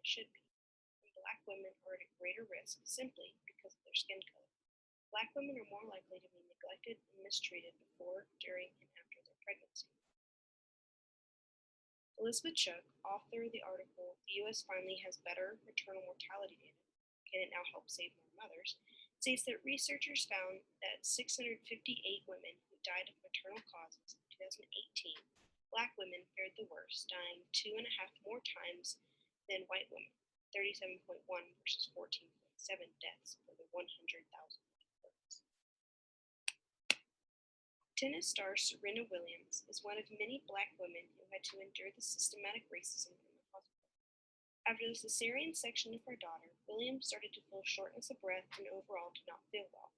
they should be, and Black women are at a greater risk simply because of their skin color. Black women are more likely to be neglected and mistreated before, during, and after their pregnancy. Elizabeth Shook, author of the article, "The U.S. Finally Has Better Maternal Mortality Data. Can It Now Help Save More Mothers?" states that researchers found that 658 women who died of maternal causes in 2018, Black women fared the worst, dying 2.5 more times than white women, 37.1 versus 14.7 deaths per the 100,000 births. Tennis star Serena Williams is one of many Black women who had to endure the systematic racism in the hospital. After the cesarean section of her daughter, Williams started to feel shortness of breath and overall did not feel well.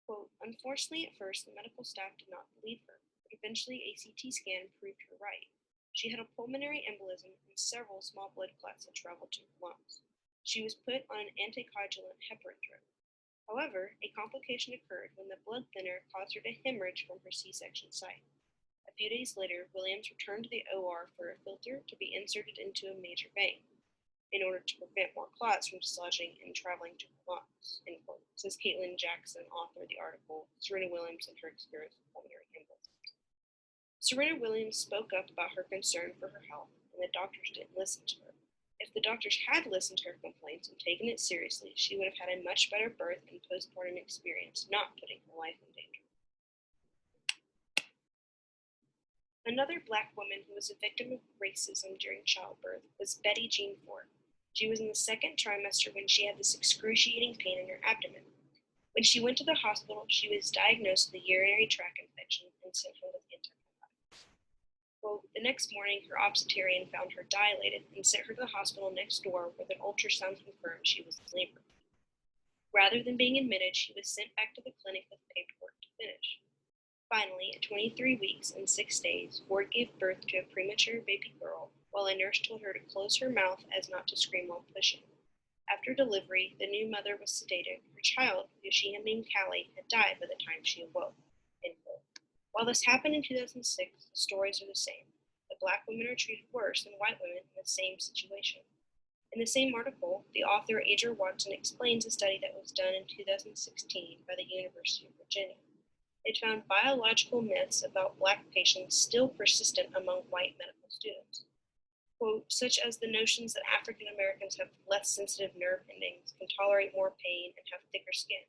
Quote, "Unfortunately, at first, the medical staff did not believe her, but eventually a CT scan proved her right. She had a pulmonary embolism and several small blood clots had traveled to her lungs. She was put on an anticoagulant heparin drip. However, a complication occurred when the blood thinner caused her to hemorrhage from her C-section site. A few days later, Williams returned to the OR for a filter to be inserted into a major vein in order to prevent more clots from dislodging and traveling to her lungs," end quote, says Caitlin Jackson, author of the article, "Serena Williams and Her Experience with Pulmonary Embolism." Serena Williams spoke up about her concern for her health, and the doctors didn't listen to her. If the doctors had listened to her complaints and taken it seriously, she would have had a much better birth and postpartum experience, not putting her life in danger. Another Black woman who was a victim of racism during childbirth was Betty Jean Ford. She was in the second trimester when she had this excruciating pain in her abdomen. When she went to the hospital, she was diagnosed with a urinary tract infection and sent home with antibiotics. Quote, "The next morning, her obstetrician found her dilated and sent her to the hospital next door where an ultrasound confirmed she was in labor. Rather than being admitted, she was sent back to the clinic with paperwork to finish. Finally, at 23 weeks and 6 days, Ford gave birth to a premature baby girl while a nurse told her to close her mouth as not to scream while pushing. After delivery, the new mother was sedated. Her child, who she had named Callie, had died by the time she awoke." End quote. While this happened in 2006, the stories are the same. The Black women are treated worse than white women in the same situation. In the same article, the author Adria Watson explains a study that was done in 2016 by the University of Virginia. It found biological myths about Black patients still persistent among white medical students. Quote, "such as the notions that African Americans have less sensitive nerve endings, can tolerate more pain, and have thicker skin.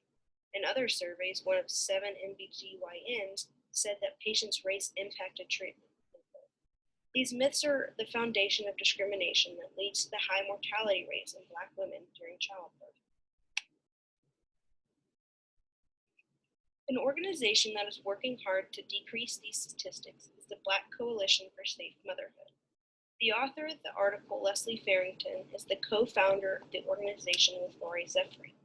In other surveys, one of 7 MBGYNs said that patients' race impacted treatment." These myths are the foundation of discrimination that leads to the high mortality rates in Black women during childbirth. An organization that is working hard to decrease these statistics is the Black Coalition for Safe Motherhood. The author of the article, Leslie Farrington, is the co-founder of the organization with Lori Zeffrey.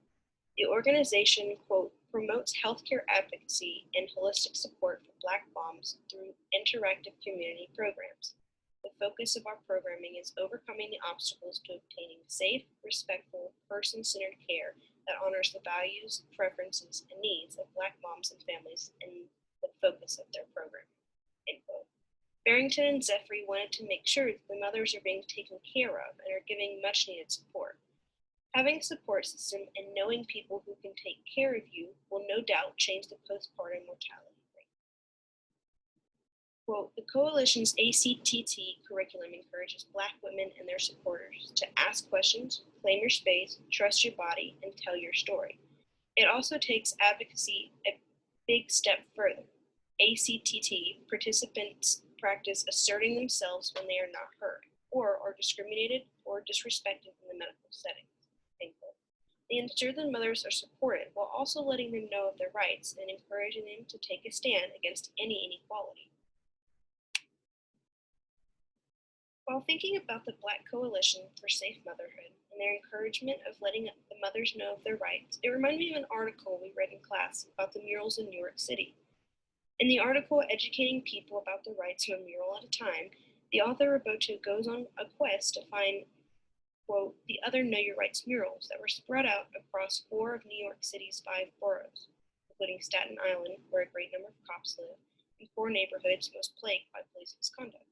The organization, quote, "promotes healthcare advocacy and holistic support for Black moms through interactive community programs. The focus of our programming is overcoming the obstacles to obtaining safe, respectful, person-centered care that honors the values, preferences, and needs of Black moms and families in the focus of their program," end quote. Farrington and Zeffrey wanted to make sure that the mothers are being taken care of and are giving much-needed support. Having a support system and knowing people who can take care of you will no doubt change the postpartum mortality rate. Quote, "the coalition's ACTT curriculum encourages Black women and their supporters to ask questions, claim your space, trust your body, and tell your story. It also takes advocacy a big step further. ACTT participants practice asserting themselves when they are not heard, or are discriminated or disrespected in the medical setting." End quote. They ensure that mothers are supported while also letting them know of their rights and encouraging them to take a stand against any inequality. While thinking about the Black Coalition for Safe Motherhood and their encouragement of letting the mothers know of their rights, it reminded me of an article we read in class about the murals in New York City. In the article, Educating People About the Rights of a Mural at a Time, the author Roboto goes on a quest to find, quote, "the other Know Your Rights murals that were spread out across 4 of New York City's 5 boroughs, including Staten Island, where a great number of cops live, and 4 neighborhoods most plagued by police misconduct.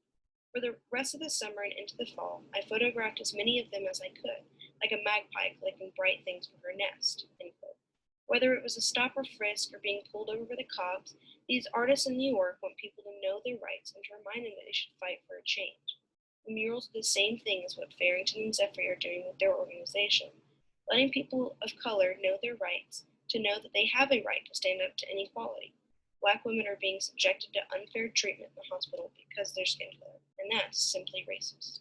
For the rest of the summer and into the fall, I photographed as many of them as I could, like a magpie collecting bright things for her nest. End quote. Whether it was a stop or frisk or being pulled over by the cops, these artists in New York want people to know their rights and to remind them that they should fight for a change. The murals do the same thing as what Farrington and Zephyr are doing with their organization, letting people of color know their rights, to know that they have a right to stand up to inequality. Black women are being subjected to unfair treatment in the hospital because of their skin color, and that's simply racist.